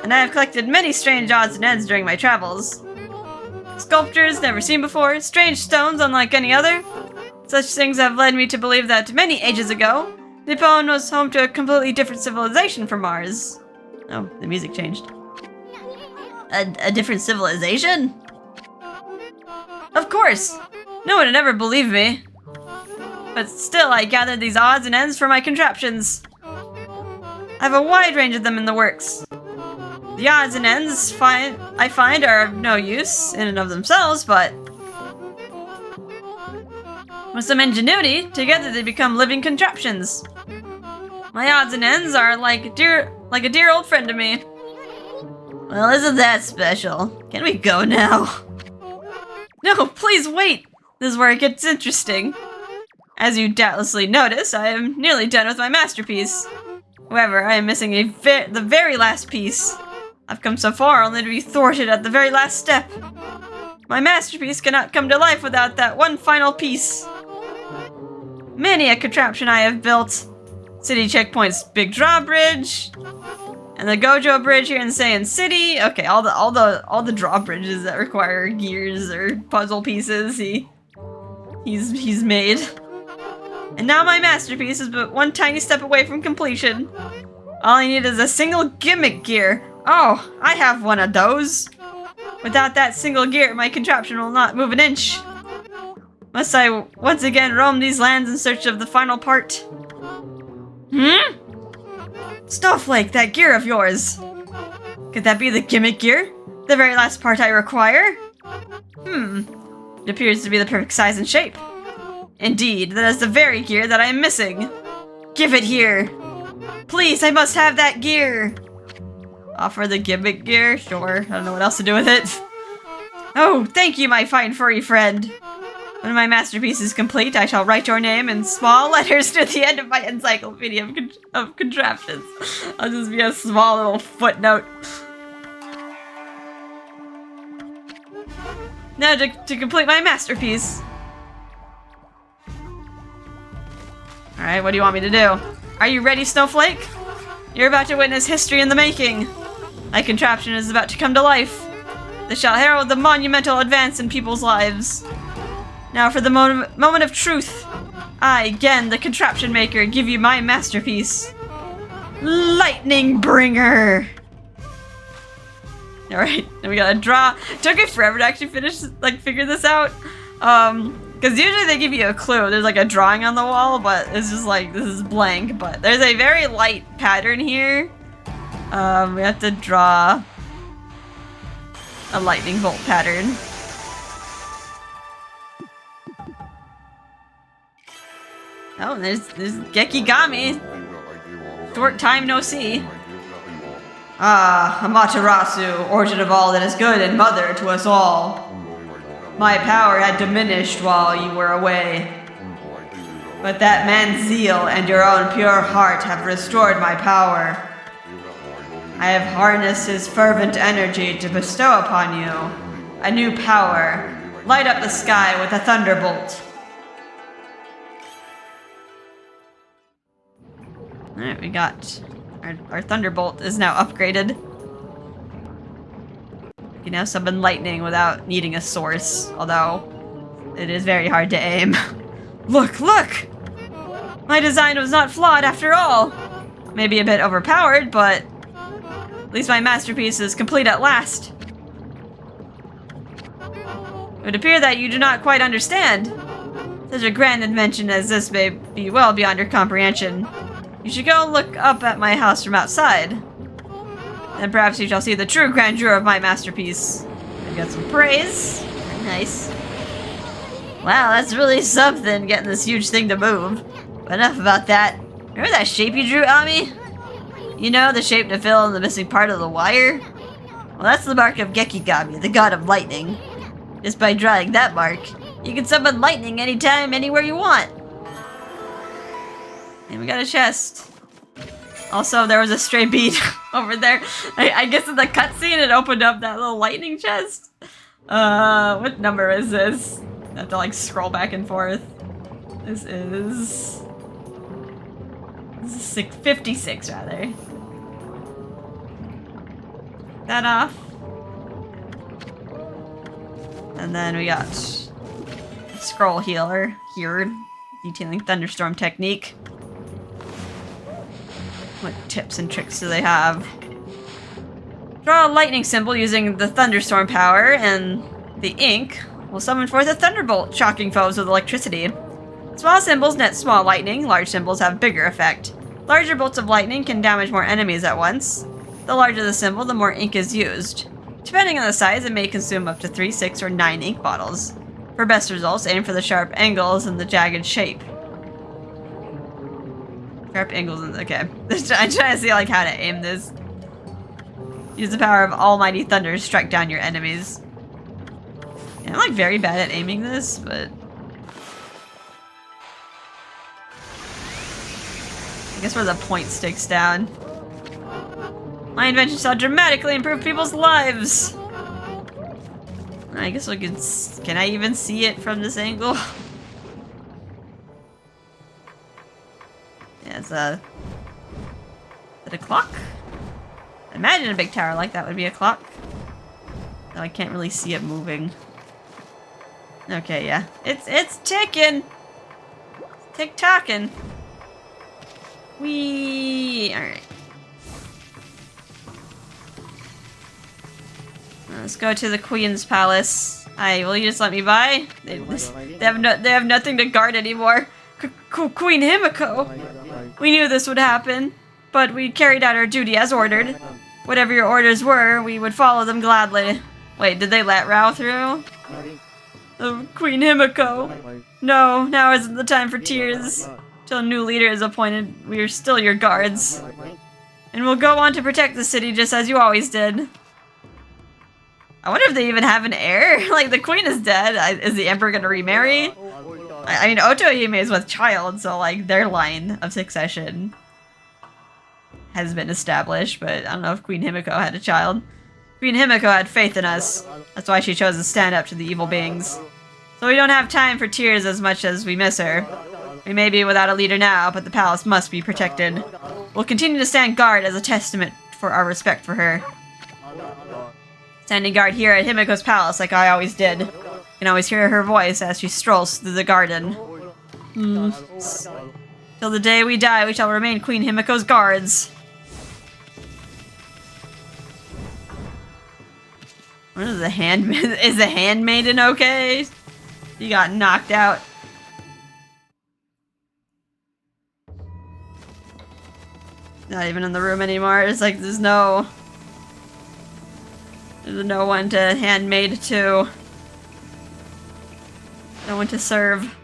And I have collected many strange odds and ends during my travels. Sculptures never seen before, strange stones unlike any other. Such things have led me to believe that many ages ago, Nippon was home to a completely different civilization from Mars. Oh, the music changed. A different civilization? Of course! No one would ever believe me. But still, I gathered these odds and ends for my contraptions. I have a wide range of them in the works. The odds and ends I find are of no use in and of themselves, but with some ingenuity, together they become living contraptions. My odds and ends are like a dear old friend to me. Well, isn't that special? Can we go now? No, please wait! This is where it gets interesting. As you doubtlessly notice, I am nearly done with my masterpiece. However, I am missing the very last piece. I've come so far only to be thwarted at the very last step. My masterpiece cannot come to life without that one final piece. Many a contraption I have built. City Checkpoint's big drawbridge, and the Gojo Bridge here in Saiyan City. Okay, all the drawbridges that require gears or puzzle pieces. He's made. And now my masterpiece is but one tiny step away from completion. All I need is a single gimmick gear. Oh, I have one of those. Without that single gear, my contraption will not move an inch. Must I once again roam these lands in search of the final part? Snowflake, that gear of yours. Could that be the gimmick gear? The very last part I require? It appears to be the perfect size and shape. Indeed, that is the very gear that I am missing. Give it here. Please, I must have that gear. Offer the gimmick gear? Sure, I don't know what else to do with it. Oh, thank you, my fine furry friend. When my masterpiece is complete, I shall write your name in small letters near the end of my encyclopedia of contraptions. I'll just be a small little footnote. Now to complete my masterpiece. Alright, what do you want me to do? Are you ready, Snowflake? You're about to witness history in the making. My contraption is about to come to life. This shall herald the monumental advance in people's lives. Now for the moment of truth. I, again, the contraption maker, give you my masterpiece. Lightning Bringer! Alright, then we gotta draw. It took me forever to actually figure this out. Because usually they give you a clue. There's like a drawing on the wall, but it's just like, this is blank. But there's a very light pattern here. We have to draw a lightning bolt pattern. Oh, there's Gekigami. Short time no see. Ah, Amaterasu, origin of all that is good and mother to us all. My power had diminished while you were away. But that man's zeal and your own pure heart have restored my power. I have harnessed his fervent energy to bestow upon you a new power. Light up the sky with a thunderbolt. Alright, we got our thunderbolt is now upgraded. You can now summon lightning without needing a source, although it is very hard to aim. Look, look! My design was not flawed after all. Maybe a bit overpowered, but at least my masterpiece is complete at last. It would appear that you do not quite understand. Such a grand invention as this may be well beyond your comprehension. You should go look up at my house from outside. Then perhaps you shall see the true grandeur of my masterpiece. I got some praise. Very nice. Wow, that's really something, getting this huge thing to move. But enough about that. Remember that shape you drew, Ami? You know, the shape to fill in the missing part of the wire? Well, that's the mark of Gekigami, the god of lightning. Just by drawing that mark, you can summon lightning anytime, anywhere you want. And we got a chest. Also, there was a stray bead over there. I guess in the cutscene it opened up that little lightning chest. What number is this? I have to like scroll back and forth. This is 56 rather. That off. And then we got scroll healer here, detailing thunderstorm technique. What tips and tricks do they have? Draw a lightning symbol using the thunderstorm power, and the ink will summon forth a thunderbolt, shocking foes with electricity. Small symbols net small lightning, large symbols have bigger effect. Larger bolts of lightning can damage more enemies at once. The larger the symbol, the more ink is used. Depending on the size, it may consume up to 3, 6, or 9 ink bottles. For best results, aim for the sharp angles and the jagged shape. Sharp angles and okay. I'm trying to see like how to aim this. Use the power of almighty thunder to strike down your enemies. Yeah, I'm like very bad at aiming this, but I guess where the point sticks down. My invention shall dramatically improve people's lives. I guess we can I even see it from this angle? Yeah, it's is it a clock? I imagine a big tower like that would be a clock. Though I can't really see it moving. Okay, yeah. It's ticking! Tick-tocking. Whee! Alright. Let's go to the Queen's Palace. Aye, will you just let me by? They have nothing to guard anymore. Queen Himiko! We knew this would happen, but we carried out our duty as ordered. Whatever your orders were, we would follow them gladly. Wait, did they let Rao through? Oh, Queen Himiko! No, now isn't the time for tears. Till a new leader is appointed, we are still your guards. And we'll go on to protect the city just as you always did. I wonder if they even have an heir? Like, the queen is dead. Is the emperor gonna remarry? I mean, Otohime is with child, so, like, their line of succession has been established, but I don't know if Queen Himiko had a child. Queen Himiko had faith in us. That's why she chose to stand up to the evil beings. So we don't have time for tears as much as we miss her. We may be without a leader now, but the palace must be protected. We'll continue to stand guard as a testament for our respect for her. Standing guard here at Himiko's palace like I always did. You can always hear her voice as she strolls through the garden. Till the day we die, we shall remain Queen Himiko's guards. What is the handmaiden? Is the handmaiden okay? He got knocked out. Not even in the room anymore. It's like there's no one to handmaid to. No one to serve.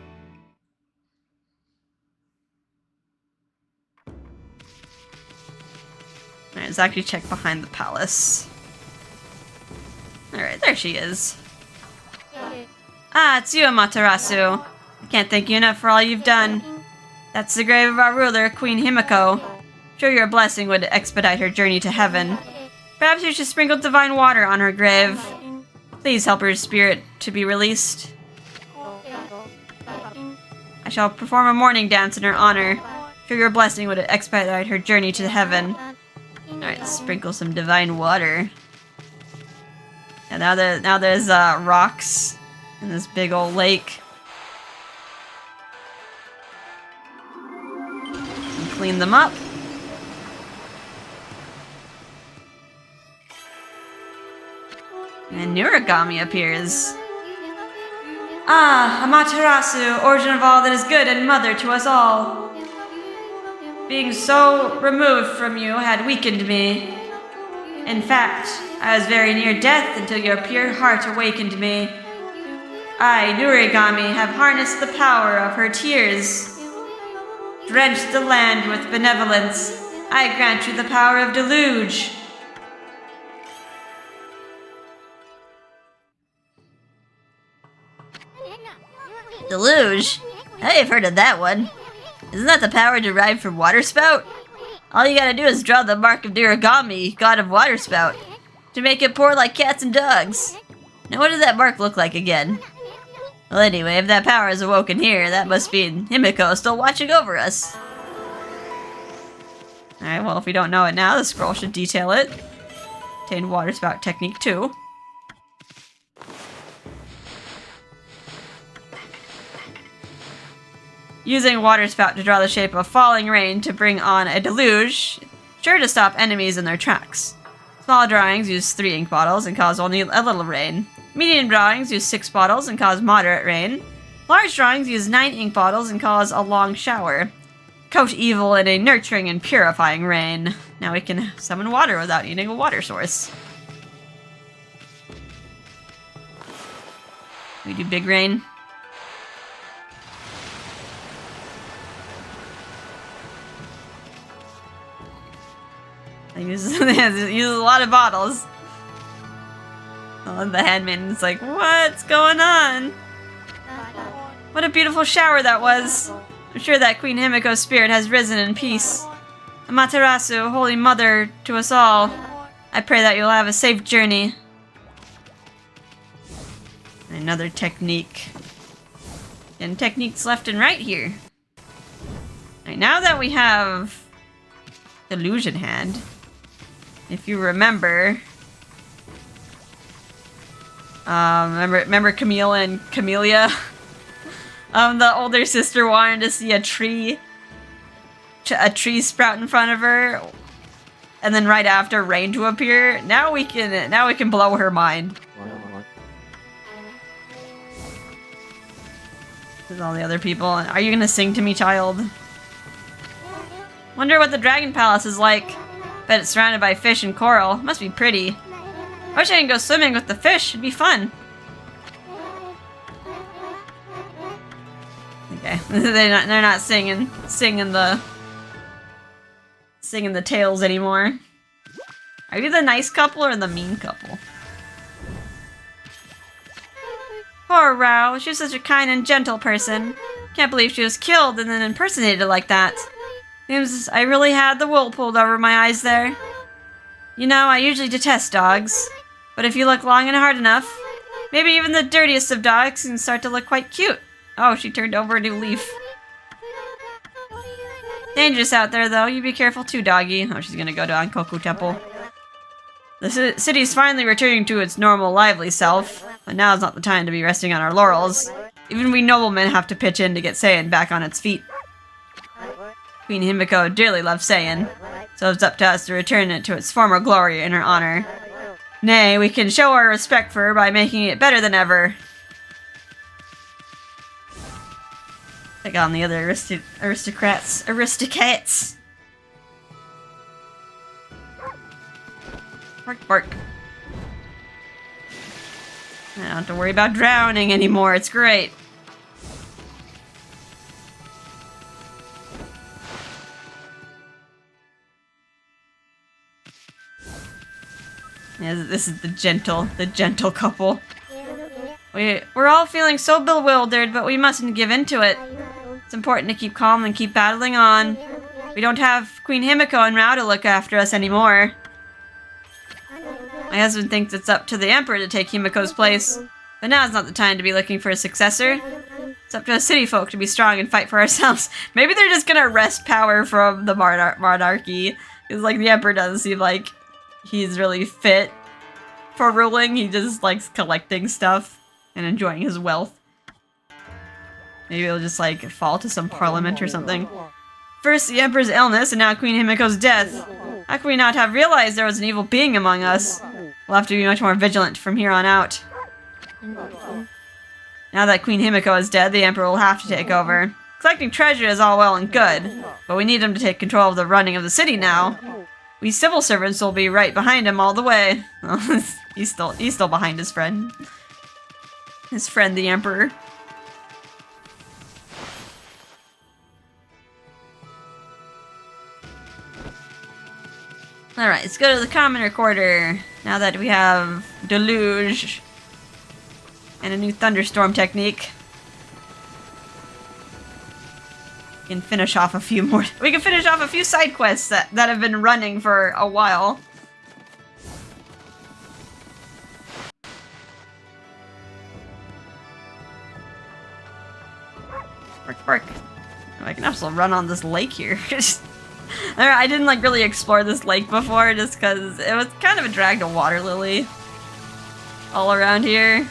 Alright, let's actually check behind the palace. Alright, there she is. Ah, it's you, Amaterasu. I can't thank you enough for all you've done. That's the grave of our ruler, Queen Himiko. Sure, your blessing would expedite her journey to heaven. Perhaps you should sprinkle divine water on her grave. Please help her spirit to be released. I shall perform a mourning dance in her honor. Sure, your blessing would expedite her journey to heaven. Alright, sprinkle some divine water. And now there's rocks in this big old lake. And clean them up. And Nuragami appears. Ah, Amaterasu, origin of all that is good and mother to us all. Being so removed from you had weakened me. In fact, I was very near death until your pure heart awakened me. I, Nuragami, have harnessed the power of her tears. Drenched the land with benevolence. I grant you the power of deluge. Deluge? I've heard of that one. Isn't that the power derived from water spout? All you gotta do is draw the mark of Nuragami, god of water spout, to make it pour like cats and dogs. Now what did that mark look like again? Well anyway, if that power is awoken here, that must mean Himiko is still watching over us. Alright, well if we don't know it now, the scroll should detail it. Obtain water spout technique 2. Using water spout to draw the shape of falling rain to bring on a deluge, sure to stop enemies in their tracks. Small drawings use 3 ink bottles and cause only a little rain. Medium drawings use 6 bottles and cause moderate rain. Large drawings use 9 ink bottles and cause a long shower. Coat evil in a nurturing and purifying rain. Now we can summon water without needing a water source. We do big rain. It uses a lot of bottles. Oh, and the handmaiden's like, what's going on? What a beautiful shower that was. I'm sure that Queen Himiko's spirit has risen in peace. Amaterasu, Holy Mother to us all, I pray that you'll have a safe journey. Another technique. And techniques left and right here. Alright, now that we have Illusion Hand, if you remember, remember Camille and Camellia? The older sister wanted to see a tree sprout in front of her, and then right after rain to appear. Now we can blow her mind. There's all the other people. Are you gonna sing to me, child? Wonder what the Dragon Palace is like. Bet it's surrounded by fish and coral. Must be pretty. I wish I could go swimming with the fish. It'd be fun. Okay, they're not singing the tales anymore. Are you the nice couple or the mean couple? Poor Rao. She was such a kind and gentle person. Can't believe she was killed and then impersonated like that. Seems I really had the wool pulled over my eyes there. You know, I usually detest dogs, but if you look long and hard enough, maybe even the dirtiest of dogs can start to look quite cute. Oh, she turned over a new leaf. Dangerous out there, though. You be careful too, doggy. Oh, she's gonna go to Ankoku Temple. The city's finally returning to its normal, lively self, but now's not the time to be resting on our laurels. Even we noblemen have to pitch in to get Saiyan back on its feet. Queen Himiko dearly loves Saiyan, so it's up to us to return it to its former glory in her honor. Nay, we can show our respect for her by making it better than ever. Take on the other aristocrats. Bark, bark. I don't have to worry about drowning anymore. It's great. Yeah, this is the gentle couple. We're all feeling so bewildered, but we mustn't give in to it. It's important to keep calm and keep battling on. We don't have Queen Himiko and Rao to look after us anymore. My husband thinks it's up to the Emperor to take Himiko's place, but now's not the time to be looking for a successor. It's up to us city folk to be strong and fight for ourselves. Maybe they're just gonna wrest power from the monarchy, because like the Emperor doesn't seem like he's really fit for ruling. He just likes collecting stuff and enjoying his wealth. Maybe it'll just like fall to some parliament or something. First the Emperor's illness and now Queen Himiko's death. How can we not have realized there was an evil being among us? We'll have to be much more vigilant from here on out. Now that Queen Himiko is dead, the Emperor will have to take over. Collecting treasure is all well and good, but we need him to take control of the running of the city now. We civil servants will be right behind him all the way. He's still behind his friend. His friend, the Emperor. Alright, let's go to the commoner quarter. Now that we have Deluge and a new thunderstorm technique. We can finish off a few more. We can finish off a few side quests that have been running for a while. Bark, bark. Oh, I can also run on this lake here. I didn't like really explore this lake before just because it was kind of a drag to water lily all around here.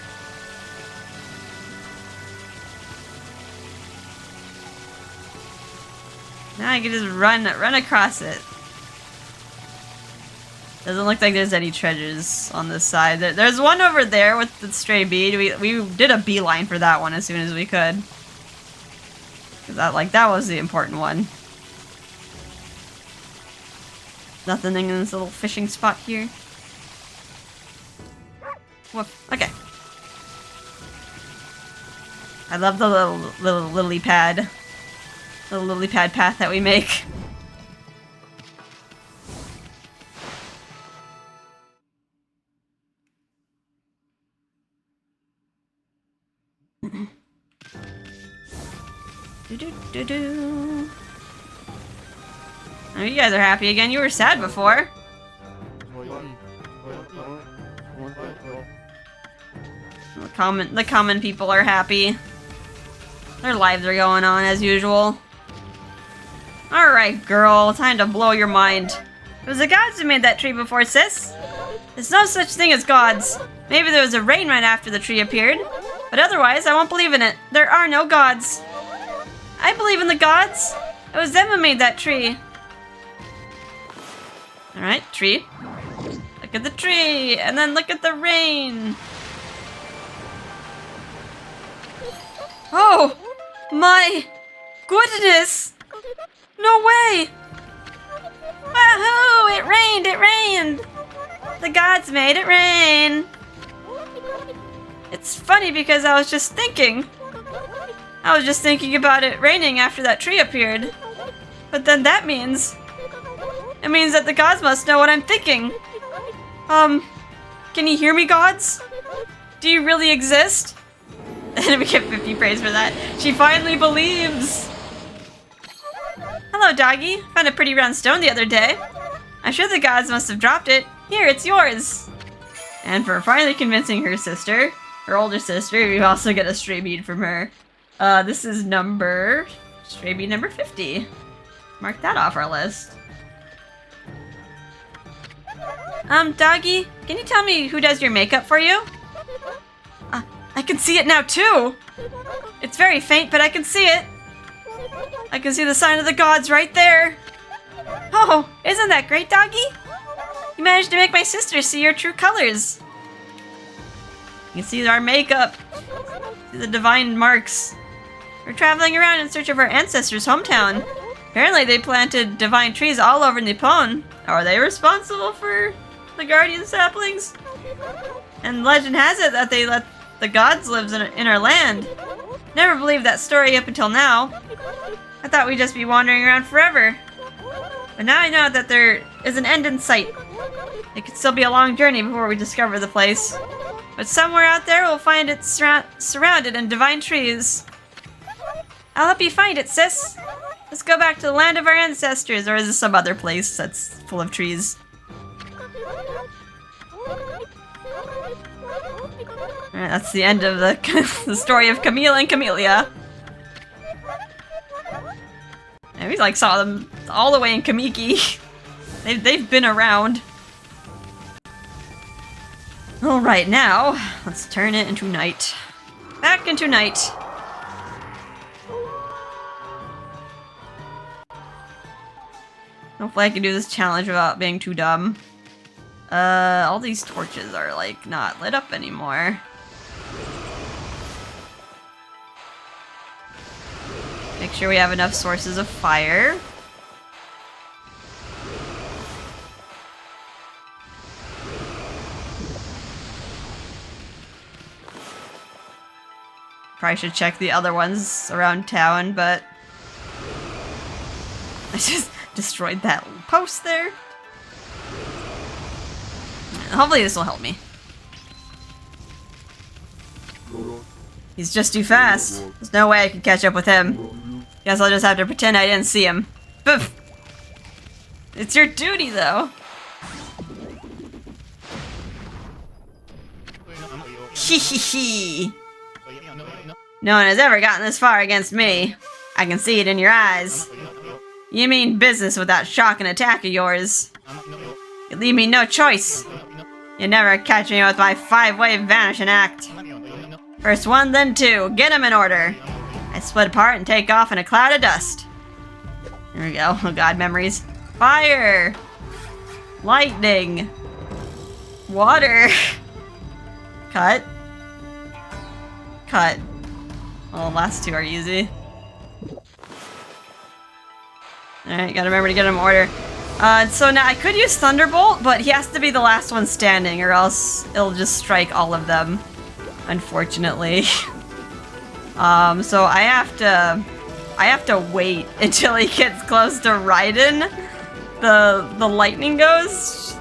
Now I can just run across it. Doesn't look like there's any treasures on this side. There's one over there with the stray bead. We did a beeline for that one as soon as we could. That was the important one. Nothing in this little fishing spot here. Whoop. Okay. I love the little lily pad. Little lily pad path that we make. Do-do-do-do. Oh, you guys are happy again. You were sad before. The common people are happy. Their lives are going on as usual. Alright, girl. Time to blow your mind. It was the gods who made that tree before, sis. There's no such thing as gods. Maybe there was a rain right after the tree appeared. But otherwise, I won't believe in it. There are no gods. I believe in the gods. It was them who made that tree. Alright, tree. Look at the tree, and then look at the rain. Oh, my goodness. No way. Wahoo, it rained, it rained. The gods made it rain. It's funny because I was just thinking about it raining after that tree appeared. But then that means... It means that the gods must know what I'm thinking. Can you hear me, gods? Do you really exist? And we get 50 praise for that. She finally believes! Hello, doggy. Found a pretty round stone the other day. I'm sure the gods must have dropped it. Here, it's yours! And for finally convincing her sister, her older sister, we also get a stray bead from her. This is stray bead number 50. Mark that off our list. Doggy, can you tell me who does your makeup for you? I can see it now too! It's very faint, but I can see it! I can see the sign of the gods right there! Oh, isn't that great, Doggy? You managed to make my sister see your true colors! You can see our makeup! See the divine marks! We're traveling around in search of our ancestors' hometown. Apparently they planted divine trees all over Nippon. Are they responsible for the guardian saplings? And legend has it that they let the gods live in our land. Never believed that story up until now. I thought we'd just be wandering around forever. But now I know that there is an end in sight. It could still be a long journey before we discover the place. But somewhere out there we'll find it surrounded in divine trees. I'll help you find it, sis. Let's go back to the land of our ancestors, or is this some other place that's full of trees? Alright, that's the end of the story of Camille and Camellia. And we like saw them all the way in Kamiki. They've been around. Alright, now let's turn it into night. Back into night. Hopefully I can do this challenge without being too dumb. All these torches are like not lit up anymore. Make sure we have enough sources of fire. Probably should check the other ones around town, but I just destroyed that post there. Hopefully this will help me. He's just too fast. There's no way I can catch up with him. Guess I'll just have to pretend I didn't see him. Poof! It's your duty, though. Hee. No one has ever gotten this far against me. I can see it in your eyes. You mean business with that shock and attack of yours. You leave me no choice. You never catch me with my 5-wave vanishing act. First one, then two. Get him in order. I split apart and take off in a cloud of dust. There we go. Oh god, memories. Fire! Lightning! Water! Cut. Cut. Well, the last two are easy. Alright, gotta remember to get him in order. So now I could use Thunderbolt, but he has to be the last one standing, or else it'll just strike all of them. Unfortunately. So I have to wait until he gets close to Raiden. The lightning goes.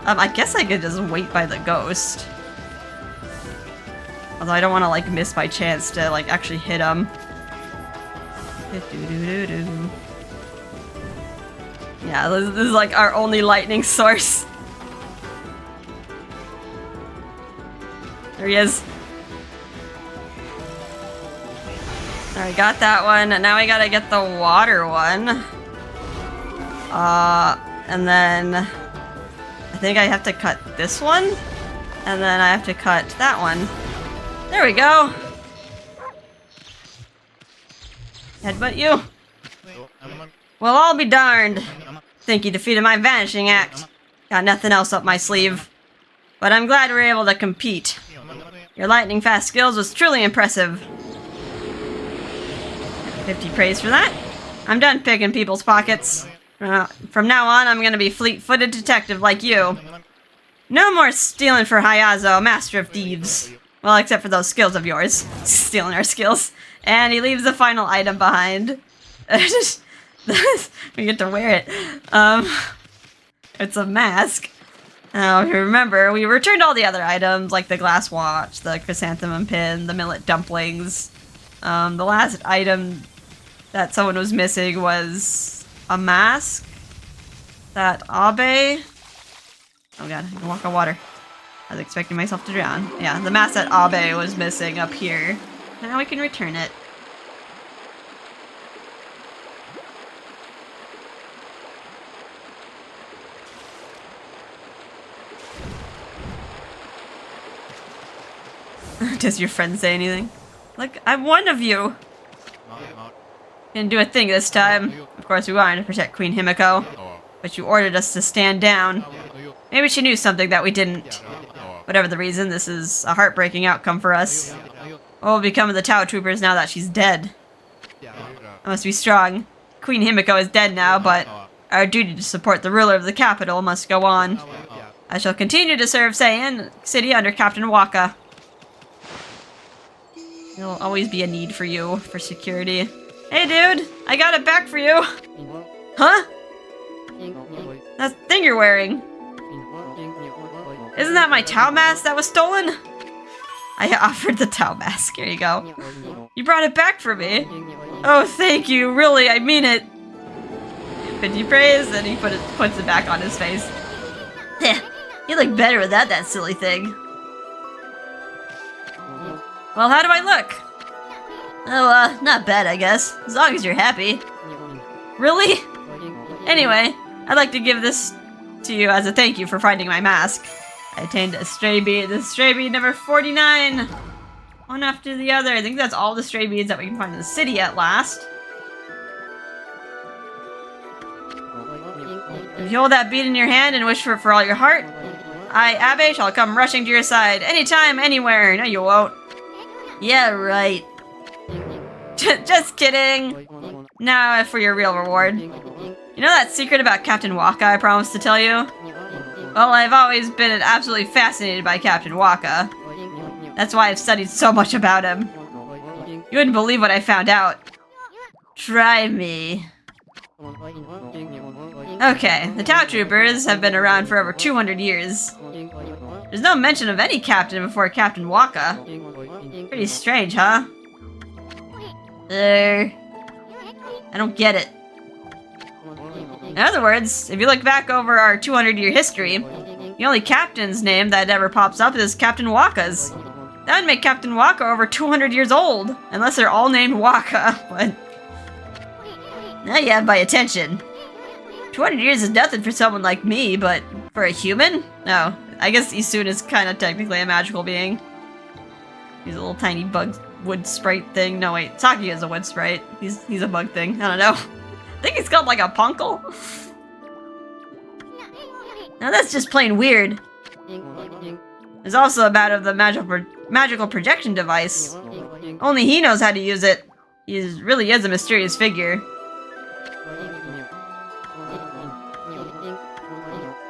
I guess I could just wait by the ghost. Although I don't want to like miss my chance to like actually hit him. Yeah, this is like our only lightning source. There he is. Alright, got that one. Now we gotta get the water one. And then I think I have to cut this one. And then I have to cut that one. There we go. Headbutt you. Well, I'll be darned. Think you defeated my vanishing act. Got nothing else up my sleeve. But I'm glad we were able to compete. Your lightning fast skills was truly impressive. 50 praise for that. I'm done picking people's pockets. From now on, I'm gonna be fleet-footed detective like you. No more stealing for Hayazo, master of thieves. Well, except for those skills of yours. Stealing our skills. And he leaves the final item behind. We get to wear it. It's a mask. Now, if you remember, we returned all the other items, like the glass watch, the chrysanthemum pin, the millet dumplings. The last item that someone was missing was a mask that Abe... Oh god, I can walk on water. I was expecting myself to drown. Yeah, the mask that Abe was missing up here. Now we can return it. Does your friend say anything? Look, I'm one of you. Didn't do a thing this time. Of course, we wanted to protect Queen Himiko, but you ordered us to stand down. Maybe she knew something that we didn't. Whatever the reason, this is a heartbreaking outcome for us. What will become of the Tao Troopers now that she's dead? I must be strong. Queen Himiko is dead now, but our duty to support the ruler of the capital must go on. I shall continue to serve Saiyan City under Captain Waka. There'll always be a need for you, for security. Hey dude, I got it back for you! Huh? That thing you're wearing. Isn't that my Tao mask that was stolen? I offered the Tao mask, here you go. You brought it back for me. Oh, thank you, really, I mean it. Could you praise? And he puts it back on his face. Heh, you look better without that silly thing. Well, how do I look? Oh, not bad, I guess. As long as you're happy. Really? Anyway, I'd like to give this to you as a thank you for finding my mask. I attained a stray bead. This stray bead number 49. One after the other. I think that's all the stray beads that we can find in the city at last. If you hold that bead in your hand and wish for it for all your heart, I, Abe, shall come rushing to your side. Anytime, anywhere. No, you won't. Yeah, right. Just kidding. Now for your real reward. You know that secret about Captain Waka I promised to tell you? Well, I've always been absolutely fascinated by Captain Waka. That's why I've studied so much about him. You wouldn't believe what I found out. Try me. Okay, the Tao Troopers have been around for over 200 years. There's no mention of any captain before Captain Waka. Pretty strange, huh? I don't get it. In other words, if you look back over our 200-year history, the only captain's name that ever pops up is Captain Waka's. That would make Captain Waka over 200 years old, unless they're all named Waka, but... Now you have my attention. 200 years is nothing for someone like me, but for a human? No, I guess Isun is kind of technically a magical being. He's a little tiny bug wood sprite thing. No, wait, Saki is a wood sprite. He's a bug thing. I don't know. I think he's called like a punkle. Now that's just plain weird. There's also a matter of the magical projection device. Only he knows how to use it. He really is a mysterious figure.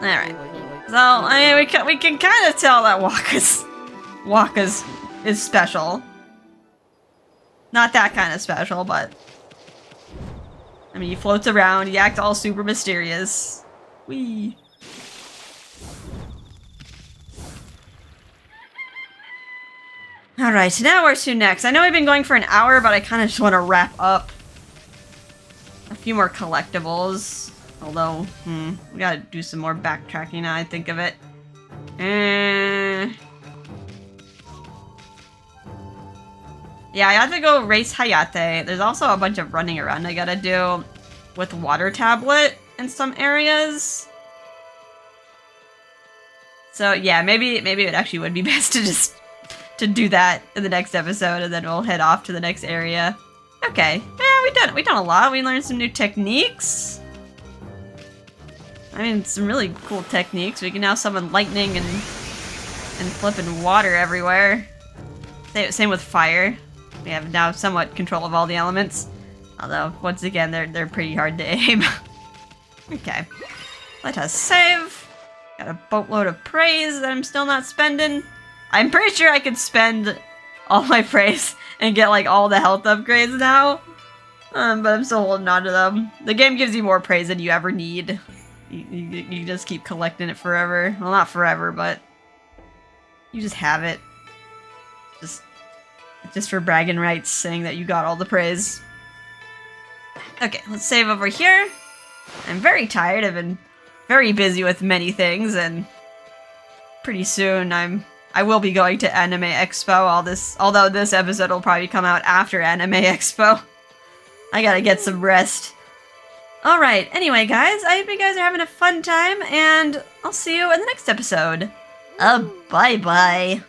Alright. So, I mean, we can kind of tell that Waka's is special. Not that kind of special, but... I mean, he floats around, he acts all super mysterious. Whee! Alright, so now where to next? I know we've been going for an hour, but I kind of just want to wrap up. A few more collectibles. Although, we gotta do some more backtracking now I think of it. Yeah, I have to go race Hayate. There's also a bunch of running around I gotta do with water tablet in some areas. So yeah, maybe it actually would be best to just do that in the next episode, and then we'll head off to the next area. Okay, yeah, we've done a lot. We learned some new techniques. I mean, some really cool techniques. We can now summon lightning and flipping water everywhere. Same with fire. We have now somewhat control of all the elements. Although, once again, they're pretty hard to aim. Okay. Let us save. Got a boatload of praise that I'm still not spending. I'm pretty sure I could spend all my praise and get, like, all the health upgrades now. But I'm still holding on to them. The game gives you more praise than you ever need. You just keep collecting it forever. Well, not forever, but you just have it. Just for bragging rights, saying that you got all the praise. Okay, let's save over here. I'm very tired. I've been very busy with many things, and pretty soon I will be going to Anime Expo. Although this episode will probably come out after Anime Expo. I gotta get some rest. Alright, anyway guys, I hope you guys are having a fun time, and I'll see you in the next episode. Bye-bye.